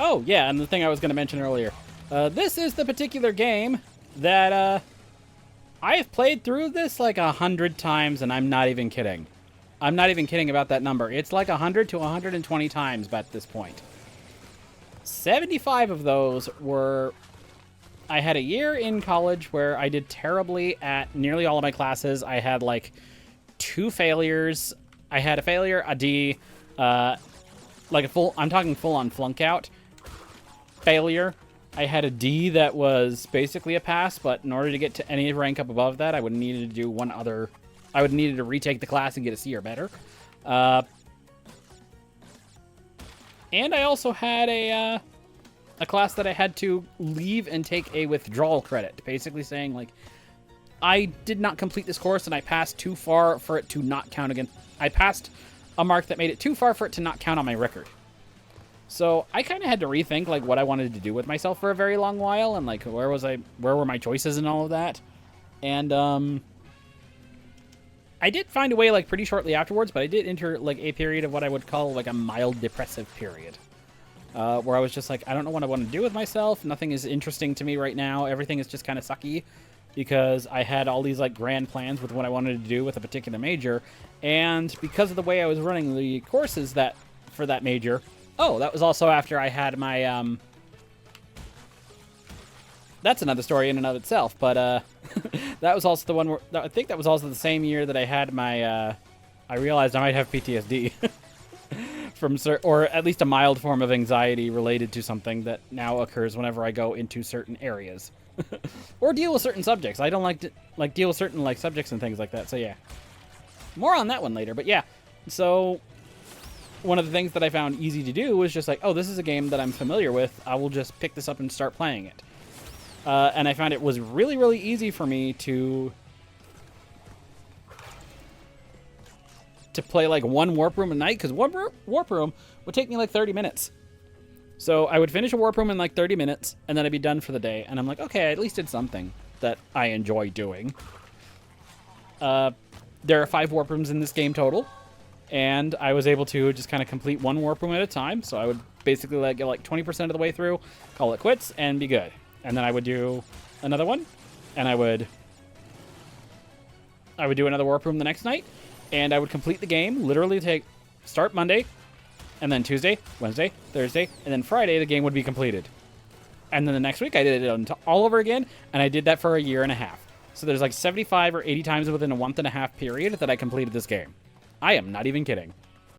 Oh, yeah, and the thing I was going to mention earlier. This is the particular game that I have played through this like 100 times, and I'm not even kidding. I'm not even kidding about that number. It's like 100 to 120 times at this point. 75 of those were... I had a year in college where I did terribly at nearly all of my classes. I had like 2 failures. I had a failure, a D, like a full... I'm talking full-on flunk out. Failure. I had a D that was basically a pass, but in order to get to any rank up above that, I would need to do one other... I would need to retake the class and get a C or better. And I also had a class that I had to leave and take a withdrawal credit, basically saying, like, I did not complete this course and I passed too far for it to not count again. I passed a mark that made it too far for it to not count on my record. So I kind of had to rethink, like, what I wanted to do with myself for a very long while, and, like, where were my choices and all of that. And, I did find a way, like, pretty shortly afterwards, but I did enter, like, a period of what I would call, like, a mild depressive period. Where I was just like, I don't know what I want to do with myself. Nothing is interesting to me right now. Everything is just kind of sucky. Because I had all these, like, grand plans with what I wanted to do with a particular major. And because of the way I was running the courses for that major... Oh, that was also after I had my, That's another story in and of itself, but, that was also the one where... I think that was also the same year that I had my, I realized I might have PTSD. Or at least a mild form of anxiety related to something that now occurs whenever I go into certain areas. Or deal with certain subjects. I don't like to, like, deal with certain, like, subjects and things like that, so yeah. More on that one later, but yeah. So... one of the things that I found easy to do was just like, oh, this is a game that I'm familiar with. I will just pick this up and start playing it. And I found it was really, really easy for me to play like one warp room a night, because one warp room would take me like 30 minutes. So I would finish a warp room in like 30 minutes, and then I'd be done for the day. And I'm like, okay, I at least did something that I enjoy doing. There are 5 warp rooms in this game total. And I was able to just kind of complete one warp room at a time. So I would basically like get like 20% of the way through, call it quits, and be good. And then I would do another one, and I would do another warp room the next night, and I would complete the game. Literally start Monday, and then Tuesday, Wednesday, Thursday, and then Friday the game would be completed. And then the next week I did it all over again, and I did that for a year and a half. So there's like 75 or 80 times within a month and a half period that I completed this game. I am not even kidding.